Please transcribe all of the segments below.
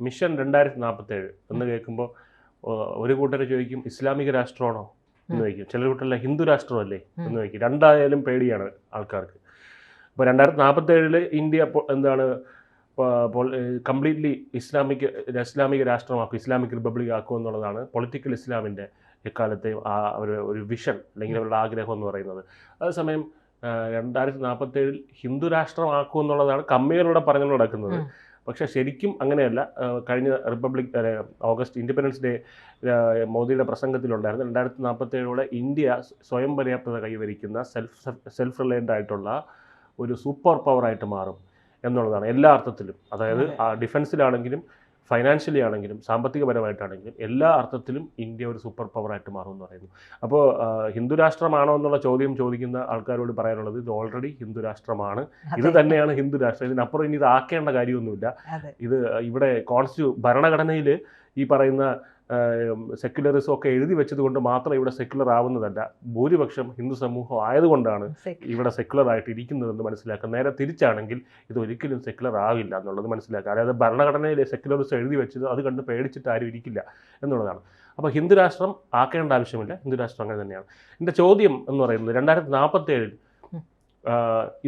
Mission 2047 എന്ന് കേൾക്കുമ്പോൾ ഒരു കൂട്ടർ ചോദിക്കും ഇസ്ലാമിക രാഷ്ട്രമാണോ എന്ന് ചോദിക്കും, ചില കൂട്ടരല്ല ഹിന്ദു രാഷ്ട്രമല്ലേ എന്ന് ചോദിക്കും. രണ്ടായാലും പേടിയാണ് ആൾക്കാർക്ക്. ഇപ്പോൾ 2047 ഇന്ത്യ എന്താണ് കംപ്ലീറ്റ്ലി ഇസ്ലാമിക രാഷ്ട്രമാക്കും, ഇസ്ലാമിക് റിപ്പബ്ലിക് ആക്കും എന്നുള്ളതാണ് പൊളിറ്റിക്കൽ ഇസ്ലാമിൻ്റെ എക്കാലത്തെയും ഒരു വിഷൻ അല്ലെങ്കിൽ അവരുടെ ആഗ്രഹം എന്ന് പറയുന്നത്. അതേസമയം 2047 ഹിന്ദു രാഷ്ട്രമാക്കും എന്നുള്ളതാണ് കമ്മികളുടെ പറഞ്ഞു നടക്കുന്നത്. പക്ഷേ ശരിക്കും അങ്ങനെയല്ല. കഴിഞ്ഞ ഓഗസ്റ്റ് ഇൻഡിപെൻഡൻസ് ഡേ മോദിയുടെ പ്രസംഗത്തിലുണ്ടായിരുന്നു 2047 ഇന്ത്യ സ്വയം പര്യാപ്തത കൈവരിക്കുന്ന സെൽഫ് റിലയൻ്റ് ആയിട്ടുള്ള ഒരു സൂപ്പർ പവറായിട്ട് മാറും എന്നുള്ളതാണ് എല്ലാ അർത്ഥത്തിലും. അതായത് ഡിഫൻസിലാണെങ്കിലും ഫൈനാൻഷ്യലി ആണെങ്കിലും സാമ്പത്തികപരമായിട്ടാണെങ്കിലും എല്ലാ അർത്ഥത്തിലും ഇന്ത്യ ഒരു സൂപ്പർ പവറായിട്ട് മാറും എന്ന് പറയുന്നു. അപ്പോൾ ഹിന്ദു രാഷ്ട്രമാണോ എന്നുള്ള ചോദ്യം ചോദിക്കുന്ന ആൾക്കാരോട് പറയാനുള്ളത് ഇത് ഓൾറെഡി ഹിന്ദു രാഷ്ട്രമാണ്, ഇത് തന്നെയാണ് ഹിന്ദു രാഷ്ട്രം. ഇതിനപ്പുറം ഇനി ഇത് ആക്കേണ്ട കാര്യമൊന്നുമില്ല. ഇത് ഇവിടെ ഭരണഘടനയിൽ ഈ പറയുന്ന സെക്യുലറിസം ഒക്കെ എഴുതി വെച്ചത് കൊണ്ട് മാത്രം ഇവിടെ സെക്യുലർ ആവുന്നതല്ല, ഭൂരിപക്ഷം ഹിന്ദു സമൂഹം ആയതുകൊണ്ടാണ് ഇവിടെ സെക്യുലർ ആയിട്ട് ഇരിക്കുന്നതെന്ന് മനസ്സിലാക്കുക. നേരെ തിരിച്ചാണെങ്കിൽ ഇത് ഒരിക്കലും സെക്യുലർ ആവില്ല എന്നുള്ളത് മനസ്സിലാക്കുക. അതായത് ഭരണഘടനയിൽ സെക്യുലറിസം എഴുതി വെച്ചത് അത് കണ്ട് പേടിച്ചിട്ട് ആരും ഇരിക്കില്ല എന്നുള്ളതാണ്. അപ്പോൾ ഹിന്ദു രാഷ്ട്രം ആക്കേണ്ട ആവശ്യമില്ല, ഹിന്ദു രാഷ്ട്രം അങ്ങനെ തന്നെയാണ്. എൻ്റെ ചോദ്യം എന്ന് പറയുന്നത് 2047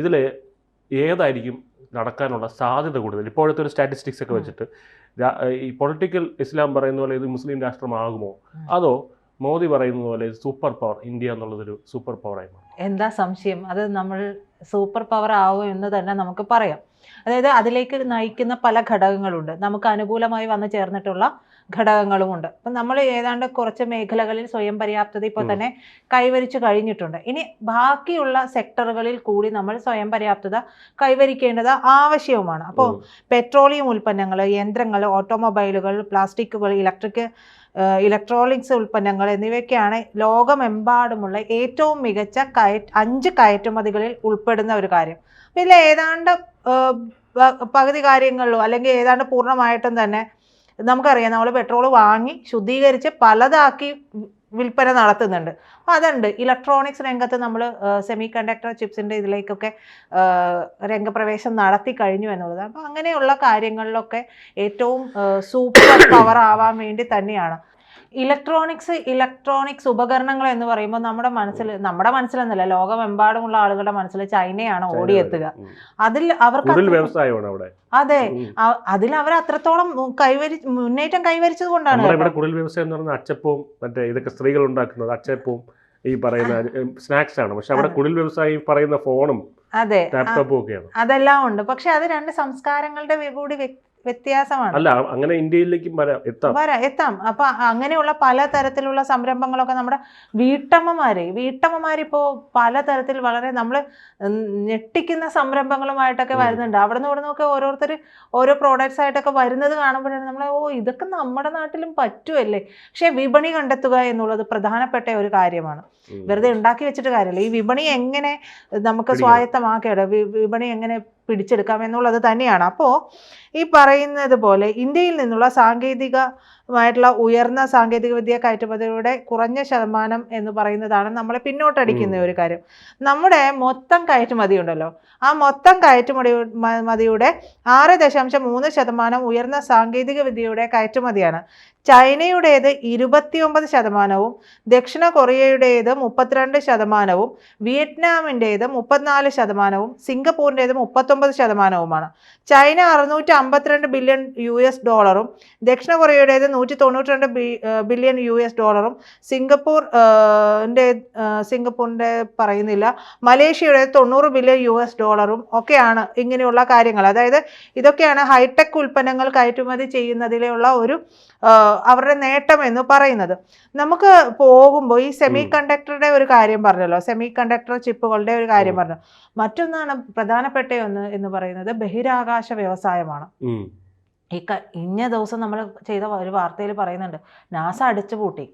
ഇതിൽ ഏതായിരിക്കും നടക്കാനുള്ള സാധ്യത കൂടുതൽ? ഇപ്പോഴത്തെ ഒരു സ്റ്റാറ്റിസ്റ്റിക്സ് ഒക്കെ വെച്ചിട്ട് ഈ പൊളിറ്റിക്കൽ ഇസ്ലാം പറയുന്ന പോലെ ഇത് മുസ്ലിം രാഷ്ട്രമാകുമോ, അതോ മോദി പറയുന്നത് പോലെ സൂപ്പർ പവർ ഇന്ത്യ എന്നുള്ളതൊരു സൂപ്പർ പവറായി മാറും? എന്താ സംശയം? അത് നമ്മൾ സൂപ്പർ പവർ ആവും എന്ന് തന്നെ നമുക്ക് പറയാം. അതായത് അതിലേക്ക് നയിക്കുന്ന പല ഘടകങ്ങളുണ്ട്, നമുക്ക് അനുകൂലമായി വന്നു ചേർന്നിട്ടുള്ള ഘടകങ്ങളുമുണ്ട്. അപ്പം നമ്മൾ ഏതാണ്ട് കുറച്ച് മേഖലകളിൽ സ്വയം പര്യാപ്തത ഇപ്പോൾ തന്നെ കൈവരിച്ചു കഴിഞ്ഞിട്ടുണ്ട്. ഇനി ബാക്കിയുള്ള സെക്ടറുകളിൽ കൂടി നമ്മൾ സ്വയം പര്യാപ്തത കൈവരിക്കേണ്ടത് ആവശ്യവുമാണ്. അപ്പോൾ പെട്രോളിയം ഉൽപ്പന്നങ്ങൾ, യന്ത്രങ്ങൾ, ഓട്ടോമൊബൈലുകൾ, പ്ലാസ്റ്റിക്കുകൾ, ഇലക്ട്രോണിക്സ് ഉൽപ്പന്നങ്ങൾ എന്നിവയൊക്കെയാണ് ലോകമെമ്പാടുമുള്ള ഏറ്റവും മികച്ച 5 കയറ്റുമതികളിൽ ഉൾപ്പെടുന്ന ഒരു കാര്യം. അപ്പം ഇതിൽ ഏതാണ്ട് പകുതി കാര്യങ്ങളിലോ അല്ലെങ്കിൽ ഏതാണ്ട് പൂർണ്ണമായിട്ടും തന്നെ നമുക്കറിയാം, നമ്മൾ പെട്രോൾ വാങ്ങി ശുദ്ധീകരിച്ച് പലതാക്കി വിൽപ്പന നടത്തുന്നുണ്ട്. അപ്പോൾ അതുണ്ട്. ഇലക്ട്രോണിക്സ് രംഗത്ത് നമ്മൾ സെമി കണ്ടക്ടർ ചിപ്സിൻ്റെ ഇതിലേക്കൊക്കെ രംഗപ്രവേശം നടത്തി കഴിഞ്ഞു എന്നുള്ളത്. അപ്പോൾ അങ്ങനെയുള്ള കാര്യങ്ങളിലൊക്കെ ഏറ്റവും സൂപ്പർ പവർ ആവാൻ വേണ്ടി തന്നെയാണ് ഇലക്ട്രോണിക്സ് ഉപകരണങ്ങൾ എന്ന് പറയുമ്പോൾ നമ്മുടെ മനസ്സിലെന്നല്ല, ലോകമെമ്പാടുമുള്ള ആളുകളുടെ മനസ്സിൽ ചൈനയാണ് ഓടിയെത്തുക. അതിൽ അവർക്ക് അതെ, അതിൽ അവർ അത്രത്തോളം മുന്നേറ്റം കൈവരിച്ചത് കൊണ്ടാണ്. അച്ചപ്പവും മറ്റേ ഇതൊക്കെ സ്ത്രീകൾ ഉണ്ടാക്കുന്നത് അച്ചപ്പവും ഈ പറയുന്ന സ്നാക്സ് ആണ്. പക്ഷെ അവിടെ കുടിൽ വ്യവസായി പറയുന്ന ഫോണും അതെ ലാപ്ടോപ്പും ഒക്കെയാണ്. അതെല്ലാം ഉണ്ട്. പക്ഷെ അത് രണ്ട് സംസ്കാരങ്ങളുടെ കൂടി വ്യത്യാസമാണ്. അല്ല, അങ്ങനെ ഇന്ത്യയിലേക്കും എത്താം. അപ്പൊ അങ്ങനെയുള്ള പലതരത്തിലുള്ള സംരംഭങ്ങളൊക്കെ നമ്മുടെ വീട്ടമ്മമാരിപ്പോ പലതരത്തിൽ വളരെ നമ്മൾ ഞെട്ടിക്കുന്ന സംരംഭങ്ങളുമായിട്ടൊക്കെ വരുന്നുണ്ട്. അവിടെ നിന്നൊക്കെ ഓരോരുത്തർ ഓരോ പ്രോഡക്ട്സ് ആയിട്ടൊക്കെ വരുന്നത് കാണുമ്പോഴാണ് നമ്മൾ ഇതൊക്കെ നമ്മുടെ നാട്ടിലും പറ്റുമല്ലേ. പക്ഷെ വിപണി കണ്ടെത്തുക എന്നുള്ളത് പ്രധാനപ്പെട്ട ഒരു കാര്യമാണ്. വെറുതെ ഉണ്ടാക്കി വെച്ചിട്ട് കാര്യമില്ല. ഈ വിപണി എങ്ങനെ നമുക്ക് സ്വായത്തമാക്കേണ്ട, വിപണി എങ്ങനെ പിടിച്ചെടുക്കാം എന്നുള്ളത് തന്നെയാണ്. അപ്പോൾ ഈ പറയുന്നത് പോലെ ഇന്ത്യയിൽ നിന്നുള്ള സാങ്കേതികമായിട്ടുള്ള ഉയർന്ന സാങ്കേതിക വിദ്യ കയറ്റുമതിയുടെ കുറഞ്ഞ ശതമാനം എന്ന് പറയുന്നതാണ് നമ്മളെ പിന്നോട്ടടിക്കുന്ന ഒരു കാര്യം. നമ്മുടെ മൊത്തം കയറ്റുമതി ഉണ്ടല്ലോ, ആ മൊത്തം കയറ്റുമതിയുടെ 6.3% ഉയർന്ന സാങ്കേതിക വിദ്യയുടെ കയറ്റുമതിയാണ്. ചൈനയുടേത് 29%, ദക്ഷിണ കൊറിയയുടേത് 32%, വിയറ്റ്നാമിൻ്റേത് 34%, സിംഗപ്പൂരിൻ്റേത് 39%. ചൈന $652 ബില്യൺ, ദക്ഷിണ കൊറിയയുടേത് $192 ബില്യൺ, സിംഗപ്പൂരിൻ്റെ പറയുന്നില്ല, മലേഷ്യയുടേത് $90 ബില്യൺ ഒക്കെയാണ് ഇങ്ങനെയുള്ള കാര്യങ്ങൾ. അതായത് ഇതൊക്കെയാണ് ഹൈടെക് ഉൽപ്പന്നങ്ങൾ കയറ്റുമതി ചെയ്യുന്നതിലുള്ള ഒരു അവരുടെ നേട്ടം എന്ന് പറയുന്നത്. നമുക്ക് പോകുമ്പോൾ ഈ സെമി കണ്ടക്ടറുടെ ഒരു കാര്യം പറഞ്ഞല്ലോ, സെമി കണ്ടക്ടർ ചിപ്പുകളുടെ ഒരു കാര്യം പറഞ്ഞു. മറ്റൊന്നാണ് പ്രധാനപ്പെട്ട ഒന്ന് എന്ന് പറയുന്നത് ബഹിരാകാശ വ്യവസായമാണ്. ഈ ഇന്ന ദിവസം നമ്മൾ ചെയ്ത ഒരു വാർത്തയിൽ പറയുന്നുണ്ട്, നാസ അടിച്ചുപൂട്ടി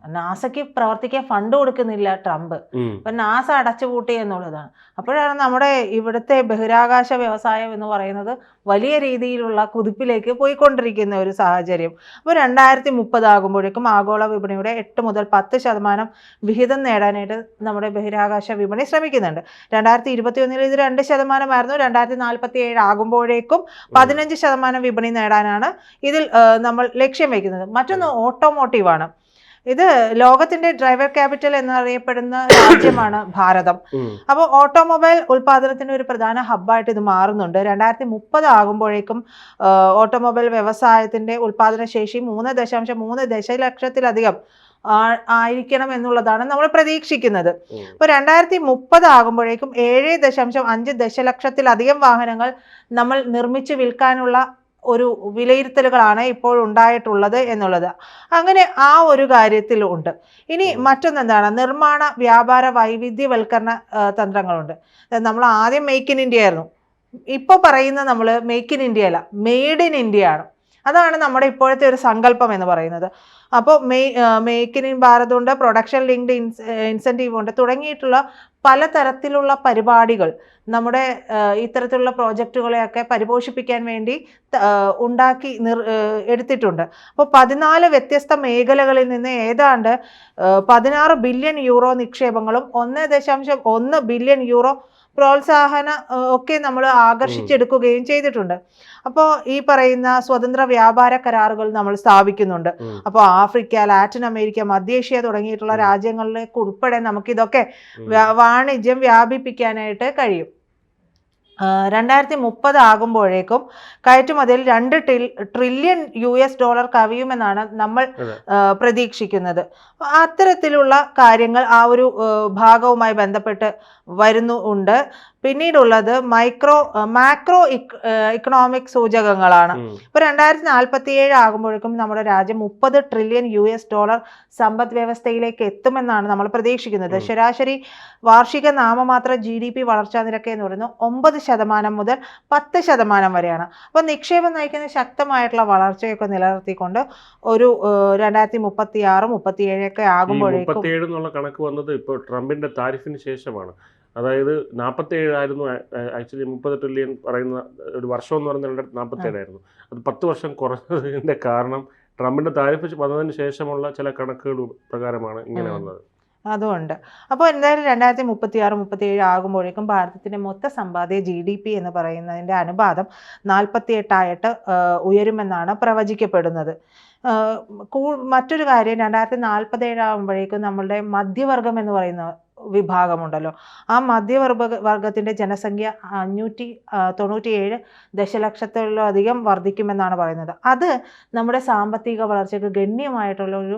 നാസയ്ക്ക് പ്രവർത്തിക്കാൻ ഫണ്ട് കൊടുക്കുന്നില്ല ട്രംപ്. അപ്പൊ നാസ അടച്ചുപൂട്ടി എന്നുള്ളതാണ്. അപ്പോഴാണ് നമ്മുടെ ഇവിടുത്തെ ബഹിരാകാശ വ്യവസായം എന്ന് പറയുന്നത് വലിയ രീതിയിലുള്ള കുതിപ്പിലേക്ക് പോയിക്കൊണ്ടിരിക്കുന്ന ഒരു സാഹചര്യം. അപ്പോൾ 2030 ആകുമ്പോഴേക്കും ആഗോള വിപണിയുടെ 8 മുതൽ 10% വിഹിതം നേടാനായിട്ട് നമ്മുടെ ബഹിരാകാശ വിപണി ശ്രമിക്കുന്നുണ്ട്. 2021 ഇത് 2% 2047 ആകുമ്പോഴേക്കും 15% വിപണി നേടാനാണ് ഇതിൽ നമ്മൾ ലക്ഷ്യം വയ്ക്കുന്നത്. മറ്റൊന്ന് ഓട്ടോമോട്ടീവാണ്. ഇത് ലോകത്തിന്റെ ഡ്രൈവർ ക്യാപിറ്റൽ എന്നറിയപ്പെടുന്ന രാജ്യമാണ് ഭാരതം. അപ്പോൾ ഓട്ടോമൊബൈൽ ഉൽപാദനത്തിന്റെ ഒരു പ്രധാന ഹബ്ബായിട്ട് ഇത് മാറുന്നുണ്ട്. 2030 ആകുമ്പോഴേക്കും ഓട്ടോമൊബൈൽ വ്യവസായത്തിന്റെ ഉൽപാദന ശേഷി 3.3 ദശലക്ഷത്തിലധികം ആയിരിക്കണം എന്നുള്ളതാണ് നമ്മൾ പ്രതീക്ഷിക്കുന്നത്. ഇപ്പോൾ 2030 ആകുമ്പോഴേക്കും 7.5 ദശലക്ഷത്തിലധികം വാഹനങ്ങൾ നമ്മൾ നിർമ്മിച്ച് വിൽക്കാനുള്ള ഒരു വിലയിരുത്തലുകളാണ് ഇപ്പോൾ ഉണ്ടായിട്ടുള്ളത് എന്നുള്ളത്. അങ്ങനെ ആ ഒരു കാര്യത്തിലുണ്ട്. ഇനി മറ്റൊന്നെന്താണ്, നിർമ്മാണ വ്യാപാര വൈവിധ്യവൽക്കരണ തന്ത്രങ്ങളുണ്ട്. നമ്മൾ ആദ്യം മേക്ക് ഇൻ ഇന്ത്യ ആയിരുന്നു. ഇപ്പോൾ പറയുന്ന നമ്മൾ മേക്ക് ഇൻ ഇന്ത്യ അല്ല, മെയ്ഡ് ഇൻ ഇന്ത്യ ആണ്. അതാണ് നമ്മുടെ ഇപ്പോഴത്തെ ഒരു സങ്കല്പം എന്ന് പറയുന്നത്. അപ്പോൾ മേക്ക് ഇൻ ഭാരത് ഉണ്ട്, പ്രൊഡക്ഷൻ ലിങ്ക്ഡ് ഇൻസെൻറ്റീവ് ഉണ്ട്, തുടങ്ങിയിട്ടുള്ള പലതരത്തിലുള്ള പരിപാടികൾ നമ്മുടെ ഇത്തരത്തിലുള്ള പ്രോജക്റ്റുകളെയൊക്കെ പരിപോഷിപ്പിക്കാൻ വേണ്ടി ഉണ്ടാക്കി എടുത്തിട്ടുണ്ട്. അപ്പോൾ 14 വ്യത്യസ്ത മേഖലകളിൽ നിന്ന് ഏതാണ്ട് 16 ബില്യൺ യൂറോ നിക്ഷേപങ്ങളും 1.1 ബില്യൺ യൂറോ പ്രോത്സാഹന ഒക്കെ നമ്മൾ ആകർഷിച്ചെടുക്കുകയും ചെയ്തിട്ടുണ്ട്. അപ്പോൾ ഈ പറയുന്ന സ്വതന്ത്ര വ്യാപാര കരാറുകൾ നമ്മൾ സ്ഥാപിക്കുന്നുണ്ട്. അപ്പോൾ ആഫ്രിക്ക, ലാറ്റിൻ അമേരിക്ക, മധ്യേഷ്യ തുടങ്ങിയിട്ടുള്ള രാജ്യങ്ങളിലേക്ക് ഉൾപ്പെടെ നമുക്കിതൊക്കെ വാണിജ്യം വ്യാപിപ്പിക്കാനായിട്ട് കഴിയും. 2030 ആകുമ്പോഴേക്കും കയറ്റുമതിയിൽ $2 ട്രില്യൺ കവിയുമെന്നാണ് നമ്മൾ പ്രതീക്ഷിക്കുന്നത്. അത്തരത്തിലുള്ള കാര്യങ്ങൾ ആ ഒരു ഭാഗവുമായി ബന്ധപ്പെട്ട് വരുന്നുണ്ട്. പിന്നീടുള്ളത് മാക്രോ ഇക്കണോമിക് സൂചകങ്ങളാണ്. ഇപ്പോൾ 2047 ആകുമ്പോഴേക്കും നമ്മുടെ രാജ്യം $30 ട്രില്യൺ സമ്പദ് വ്യവസ്ഥയിലേക്ക് എത്തുമെന്നാണ് നമ്മൾ പ്രതീക്ഷിക്കുന്നത്. ശരാശരി വാർഷിക നാമമാത്ര GDP വളർച്ചാ നിരക്ക് എന്ന് പറയുന്നത് 9% മുതൽ 10% വരെയാണ്. അപ്പോൾ നിക്ഷേപം നയിക്കുന്ന ശക്തമായിട്ടുള്ള വളർച്ചയൊക്കെ നിലനിർത്തിക്കൊണ്ട് ഒരു 2036-37 ഒക്കെ ആകുമ്പോഴേക്കും 37 കണക്ക് വന്നത് ഇപ്പോൾ ട്രംപിന്റെ താരിഫിന് ശേഷമാണ്. അതായത് 47 ആയിരുന്നു ആക്ച്വലി. 30 ട്രില്യൺ പറയുന്ന ഒരു വർഷം എന്ന് പറയുന്നത് 47 ആയിരുന്നു. അത് 10 വർഷം കുറഞ്ഞതിൻ്റെ കാരണം ട്രംപിന്റെ താരിഫ് വന്നതിന് ശേഷമുള്ള ചില കണക്കുകൾ പ്രകാരമാണ് ഇങ്ങനെ വന്നത്. അതുകൊണ്ട് അപ്പോൾ എന്തായാലും 2036-37 ആകുമ്പോഴേക്കും ഭാരതത്തിൻ്റെ മൊത്ത സമ്പാദ്യ GDP എന്ന് പറയുന്നതിൻ്റെ അനുപാതം 48 ഉയരുമെന്നാണ് പ്രവചിക്കപ്പെടുന്നത്. മറ്റൊരു കാര്യം, 2047 ആകുമ്പോഴേക്കും നമ്മളുടെ മധ്യവർഗം എന്ന് പറയുന്ന വിഭാഗമുണ്ടല്ലോ, ആ മധ്യവർഗത്തിൻ്റെ ജനസംഖ്യ 597 ദശലക്ഷത്തിലധികം വർദ്ധിക്കുമെന്നാണ് പറയുന്നത്. അത് നമ്മുടെ സാമ്പത്തിക വളർച്ചയ്ക്ക് ഗണ്യമായിട്ടുള്ള ഒരു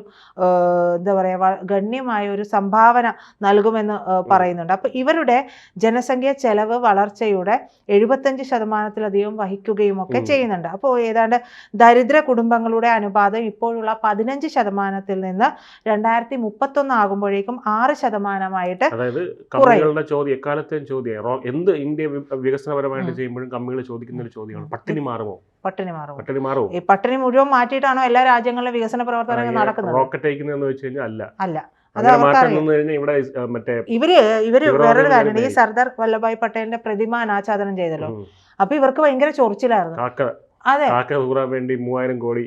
എന്താ പറയുക, ഗണ്യമായ ഒരു സംഭാവന നൽകുമെന്ന് പറയുന്നുണ്ട്. അപ്പോൾ ഇവരുടെ ജനസംഖ്യ ചെലവ് വളർച്ചയുടെ 75%-ലധികം വഹിക്കുകയും ഒക്കെ ചെയ്യുന്നുണ്ട്. അപ്പോൾ ഏതാണ്ട് ദരിദ്ര കുടുംബങ്ങളുടെ അനുപാതം ഇപ്പോഴുള്ള 15%-ൽ നിന്ന് 2031 ആകുമ്പോഴേക്കും 6%-ആയിട്ട്. അതായത് കമ്പനികളുടെ ചോദ്യം, എക്കാലത്തെയും ചോദ്യം, എന്ത് ഇന്ത്യ വികസനപരമായിട്ട് ചെയ്യുമ്പോഴും കമ്പനികൾ ചോദിക്കുന്ന ഒരു ചോദ്യമാണ്, പട്ടിണി മാറുമോ? പട്ടിണി മാറുമോ? ഈ പട്ടിണി മുഴുവൻ മാറ്റിയിട്ടാണോ എല്ലാ രാജ്യങ്ങളിലും വികസന പ്രവർത്തനങ്ങൾ നടക്കുന്നത്? റോക്കറ്റ് അയക്കുന്നതെന്ന് വെച്ച് കഴിഞ്ഞാൽ അല്ല. ഇവര് വേറൊരു കാര്യം, ഈ സർദാർ വല്ലഭായ് പട്ടേലിന്റെ പ്രതിമ അനാച്ഛാദനം ചെയ്തല്ലോ. അപ്പൊ ഇവർക്ക് ഭയങ്കര ചൊറിച്ചിലായിരുന്നു. അതെ, 3000 കോടി.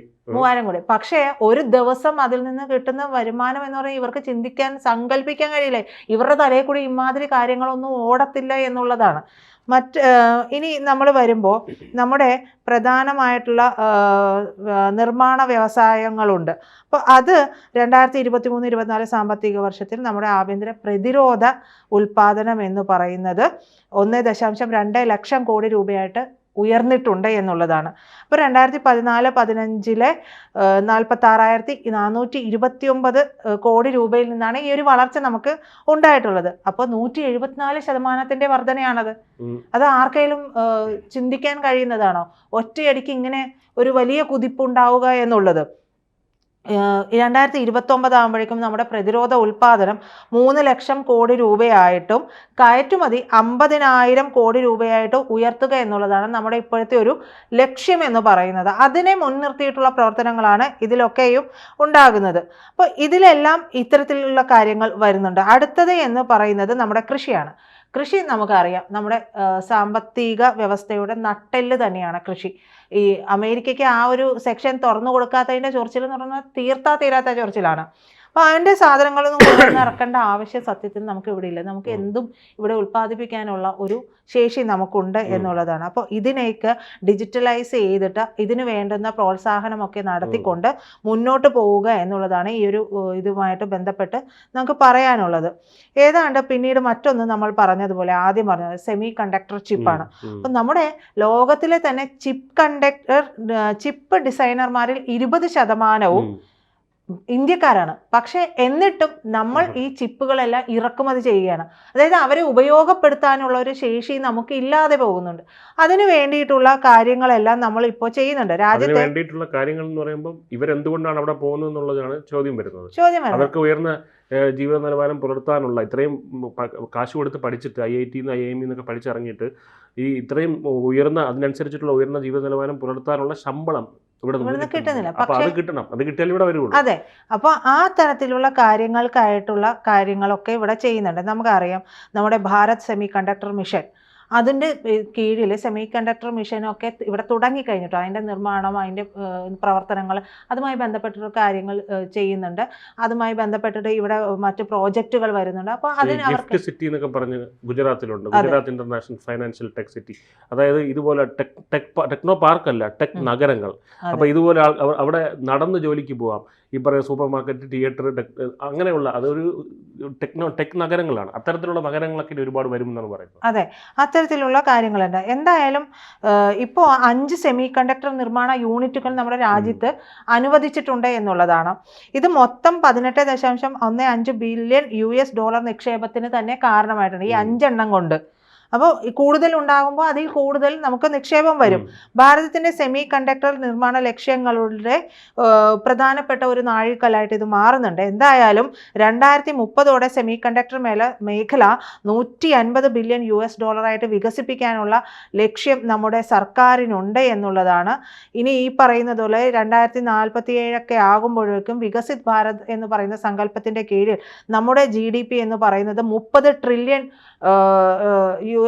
പക്ഷേ ഒരു ദിവസം അതിൽ നിന്ന് കിട്ടുന്ന വരുമാനം എന്ന് പറഞ്ഞാൽ ഇവർക്ക് ചിന്തിക്കാൻ, സങ്കല്പിക്കാൻ കഴിയില്ലേ. ഇവരുടെ തലയിൽ കൂടി ഇമാതിരി കാര്യങ്ങളൊന്നും ഓടത്തില്ല എന്നുള്ളതാണ്. ഇനി നമ്മൾ വരുമ്പോൾ നമ്മുടെ പ്രധാനമായിട്ടുള്ള നിർമ്മാണ വ്യവസായങ്ങളുണ്ട്. അപ്പോൾ അത് 2023-24 സാമ്പത്തിക വർഷത്തിൽ നമ്മുടെ ആഭ്യന്തര പ്രതിരോധ ഉൽപാദനം എന്ന് പറയുന്നത് 1.2 ലക്ഷം കോടി രൂപയായിട്ട് ഉയർന്നിട്ടുണ്ട് എന്നുള്ളതാണ്. അപ്പോൾ 2014-15 46,429 കോടി രൂപയിൽ നിന്നാണ് ഈ ഒരു വളർച്ച നമുക്ക് ഉണ്ടായിട്ടുള്ളത്. അപ്പോൾ 174% വർധനയാണത്. അത് ആർക്കെങ്കിലും ചിന്തിക്കാൻ കഴിയുന്നതാണോ ഒറ്റയടിക്ക് ഇങ്ങനെ ഒരു വലിയ കുതിപ്പുണ്ടാവുക എന്നുള്ളത്? 2029 ആകുമ്പോഴേക്കും നമ്മുടെ പ്രതിരോധ ഉൽപ്പാദനം 3 ലക്ഷം കോടി രൂപയായിട്ടും കയറ്റുമതി 50,000 കോടി രൂപയായിട്ടും ഉയർത്തുക എന്നുള്ളതാണ് നമ്മുടെ ഇപ്പോഴത്തെ ഒരു ലക്ഷ്യം എന്ന് പറയുന്നത്. അതിനെ മുൻനിർത്തിയിട്ടുള്ള പ്രവർത്തനങ്ങളാണ് ഇതിലൊക്കെയും ഉണ്ടാകുന്നത്. അപ്പോൾ ഇതിലെല്ലാം ഇത്തരത്തിലുള്ള കാര്യങ്ങൾ വരുന്നുണ്ട്. അടുത്തത് എന്ന് പറയുന്നത് നമ്മുടെ കൃഷിയാണ്. കൃഷി നമുക്കറിയാം, നമ്മുടെ സാമ്പത്തിക വ്യവസ്ഥയുടെ നട്ടെല്ല് തന്നെയാണ് കൃഷി. ഈ അമേരിക്കയ്ക്ക് ആ ഒരു സെക്ഷൻ തുറന്നു കൊടുക്കാത്തതിൻ്റെ ചൊറിച്ചിൽ എന്ന് പറഞ്ഞാൽ തീരാത്ത ചൊറിച്ചിലാണ്. അപ്പോൾ അതിൻ്റെ സാധനങ്ങളൊന്നും കൊണ്ടുവന്ന് ഇറക്കേണ്ട ആവശ്യം സത്യത്തിൽ നമുക്ക് ഇവിടെ ഇല്ല. നമുക്ക് എന്തും ഇവിടെ ഉൽപ്പാദിപ്പിക്കാനുള്ള ഒരു ശേഷി നമുക്കുണ്ട് എന്നുള്ളതാണ്. അപ്പോൾ ഇതിനെയൊക്കെ ഡിജിറ്റലൈസ് ചെയ്തിട്ട് ഇതിന് വേണ്ടുന്ന പ്രോത്സാഹനമൊക്കെ നടത്തിക്കൊണ്ട് മുന്നോട്ട് പോവുക എന്നുള്ളതാണ് ഈ ഒരു ഇതുമായിട്ട് ബന്ധപ്പെട്ട് നമുക്ക് പറയാനുള്ളത്. ഏതാണ്ട് പിന്നീട് മറ്റൊന്ന് നമ്മൾ പറഞ്ഞതുപോലെ ആദ്യം പറഞ്ഞത് സെമി കണ്ടക്ടർ ചിപ്പാണ്. അപ്പം നമ്മുടെ ലോകത്തിലെ തന്നെ ചിപ്പ് ഡിസൈനർമാരിൽ 20% ഇന്ത്യക്കാരാണ്. പക്ഷെ എന്നിട്ടും നമ്മൾ ഈ ചിപ്പുകളെല്ലാം ഇറക്കുമതി ചെയ്യുകയാണ്. അതായത് അവരെ ഉപയോഗപ്പെടുത്താനുള്ള ഒരു ശേഷി നമുക്ക് ഇല്ലാതെ പോകുന്നുണ്ട്. അതിനു വേണ്ടിയിട്ടുള്ള കാര്യങ്ങളെല്ലാം നമ്മൾ ഇപ്പോൾ ചെയ്യുന്നുണ്ട്. രാജ്യത്ത് വേണ്ടിയിട്ടുള്ള കാര്യങ്ങൾ എന്ന് പറയുമ്പോൾ ഇവരെന്തുകൊണ്ടാണ് അവിടെ പോകുന്നത് എന്നുള്ളതാണ് ചോദ്യം വരുന്നത്. അവർക്ക് ഉയർന്ന ജീവിത നിലവാരം പുലർത്താനുള്ള ഇത്രയും കാശ് കൊടുത്ത് പഠിച്ചിട്ട് IIT IIM എന്നൊക്കെ പഠിച്ചിറങ്ങിയിട്ട് ഈ ഇത്രയും ഉയർന്ന അതിനനുസരിച്ചിട്ടുള്ള ഉയർന്ന ജീവിത നിലവാരം പുലർത്താനുള്ള ശമ്പളം ഇവിടെ കിട്ടുന്നില്ല. അപ്പൊ അത് കിട്ടണം, അത് കിട്ടിയാൽ ഇവിടെ വരുള്ളൂ. അതെ. അപ്പോൾ ആ തരത്തിലുള്ള കാര്യങ്ങൾക്കായിട്ടുള്ള കാര്യങ്ങളൊക്കെ ഇവിടെ ചെയ്യുന്നുണ്ട്. നമുക്കറിയാം നമ്മുടെ ഭാരത് സെമി കണ്ടക്ടർ മിഷൻ, അതിൻ്റെ കീഴിൽ സെമി കണ്ടക്ടർ മിഷനൊക്കെ ഇവിടെ തുടങ്ങിക്കഴിഞ്ഞിട്ടോ. അതിൻ്റെ നിർമ്മാണം, അതിൻ്റെ പ്രവർത്തനങ്ങൾ, അതുമായി ബന്ധപ്പെട്ടിട്ടുള്ള കാര്യങ്ങൾ ചെയ്യുന്നുണ്ട്. അതുമായി ബന്ധപ്പെട്ടിട്ട് ഇവിടെ മറ്റ് പ്രോജക്റ്റുകൾ വരുന്നുണ്ട്. അപ്പോൾ അതിന് ഗിഫ്റ്റ് സിറ്റി എന്നൊക്കെ പറഞ്ഞ് ഗുജറാത്തിലുണ്ട്, Gujarat international financial tech city. അതായത് ഇതുപോലെ ടെക്നോ പാർക്കല്ല, ടെക് നഗരങ്ങൾ. അപ്പോൾ ഇതുപോലെ അവിടെ നടന്ന് ജോലിക്ക് പോവാം. ഈ പറയുന്ന സൂപ്പർ മാർക്കറ്റ്, തിയേറ്റർ, അങ്ങനെയുള്ള അതൊരു ടെക് നഗരങ്ങളാണ്. അത്തരത്തിലുള്ള നഗരങ്ങളൊക്കെ ഒരുപാട് വരും എന്നാണ് പറയുന്നത്. അതെ, അത്തരത്തിലുള്ള കാര്യങ്ങളുണ്ട്. എന്തായാലും ഇപ്പോൾ 5 സെമി കണ്ടക്ടർ നിർമ്മാണ യൂണിറ്റുകൾ നമ്മുടെ രാജ്യത്ത് അനുവദിച്ചിട്ടുണ്ട് എന്നുള്ളതാണ്. ഇത് മൊത്തം 18.15 ബില്യൺ US$ നിക്ഷേപത്തിന് തന്നെ കാരണമായിട്ടുണ്ട് ഈ 5 എണ്ണം കൊണ്ട്. അപ്പോൾ കൂടുതൽ ഉണ്ടാകുമ്പോൾ അതിൽ കൂടുതൽ നമുക്ക് നിക്ഷേപം വരും. ഭാരതത്തിൻ്റെ സെമി കണ്ടക്ടർ നിർമ്മാണ ലക്ഷ്യങ്ങളുടെ പ്രധാനപ്പെട്ട ഒരു നാഴികക്കല്ലായിട്ട് ഇത് മാറുന്നുണ്ട്. എന്തായാലും 2030 സെമി കണ്ടക്ടർ മേഖല 150 ബില്യൺ US$ ആയിട്ട് വികസിപ്പിക്കാനുള്ള ലക്ഷ്യം നമ്മുടെ സർക്കാരിനുണ്ട് എന്നുള്ളതാണ്. ഇനി ഈ പറയുന്നത് പോലെ 2047 ആകുമ്പോഴേക്കും വികസിത് ഭാരത് എന്ന് പറയുന്ന സങ്കല്പത്തിൻ്റെ കീഴിൽ നമ്മുടെ GDP എന്ന് പറയുന്നത് 30 ട്രില്യൺ US$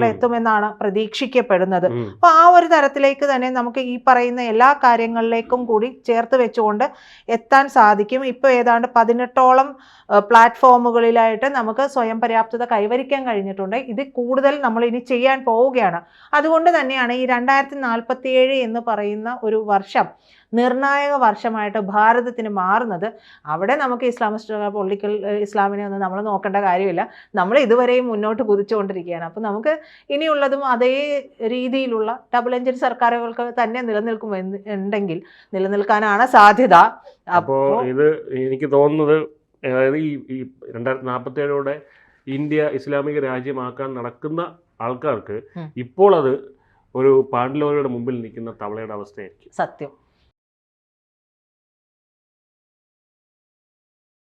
എത്തുമെന്നാണ് പ്രതീക്ഷിക്കപ്പെടുന്നത്. അപ്പോൾ ആ ഒരു തരത്തിലേക്ക് തന്നെ നമുക്ക് ഈ പറയുന്ന എല്ലാ കാര്യങ്ങളിലേക്കും കൂടി ചേർത്ത് വെച്ചുകൊണ്ട് എത്താൻ സാധിക്കും. ഇപ്പോൾ ഏതാണ്ട് 18ഓളം പ്ലാറ്റ്ഫോമുകളിലായിട്ട് നമുക്ക് സ്വയം പര്യാപ്തത കൈവരിക്കാൻ കഴിഞ്ഞിട്ടുണ്ട്. ഇത് കൂടുതൽ നമ്മൾ ഇനി ചെയ്യാൻ പോവുകയാണ്. അതുകൊണ്ട് തന്നെയാണ് ഈ 2047 എന്ന് പറയുന്ന ഒരു വർഷം നിർണായക വർഷമായിട്ട് ഭാരതത്തിന് മാറുന്നത്. അവിടെ നമുക്ക് ഇസ്ലാമിസ്റ്റ് പൊളിറ്റിക്കൽ ഇസ്ലാമിനെ ഒന്നും നമ്മൾ നോക്കേണ്ട കാര്യമില്ല. നമ്മൾ ഇതുവരെയും മുന്നോട്ട് കുതിച്ചുകൊണ്ടിരിക്കുകയാണ്. അപ്പോൾ നമുക്ക് ഇനിയുള്ളതും അതേ രീതിയിലുള്ള ഡബിൾ എഞ്ചിൻ സർക്കാരുകൾക്ക് തന്നെ നിലനിൽക്കുമെന്നുണ്ടെങ്കിൽ നിലനിൽക്കാനാണ് സാധ്യത. അപ്പോൾ ഇത് എനിക്ക് തോന്നുന്നത്, അതായത് ഈ 2047 ഇന്ത്യ ഇസ്ലാമിക രാജ്യമാക്കാൻ നടക്കുന്ന ആൾക്കാർക്ക് ഇപ്പോൾ അത് ഒരു പാണ്ഡലോയുടെ മുമ്പിൽ നിൽക്കുന്ന തവളയുടെ അവസ്ഥയായിരിക്കും. സത്യം.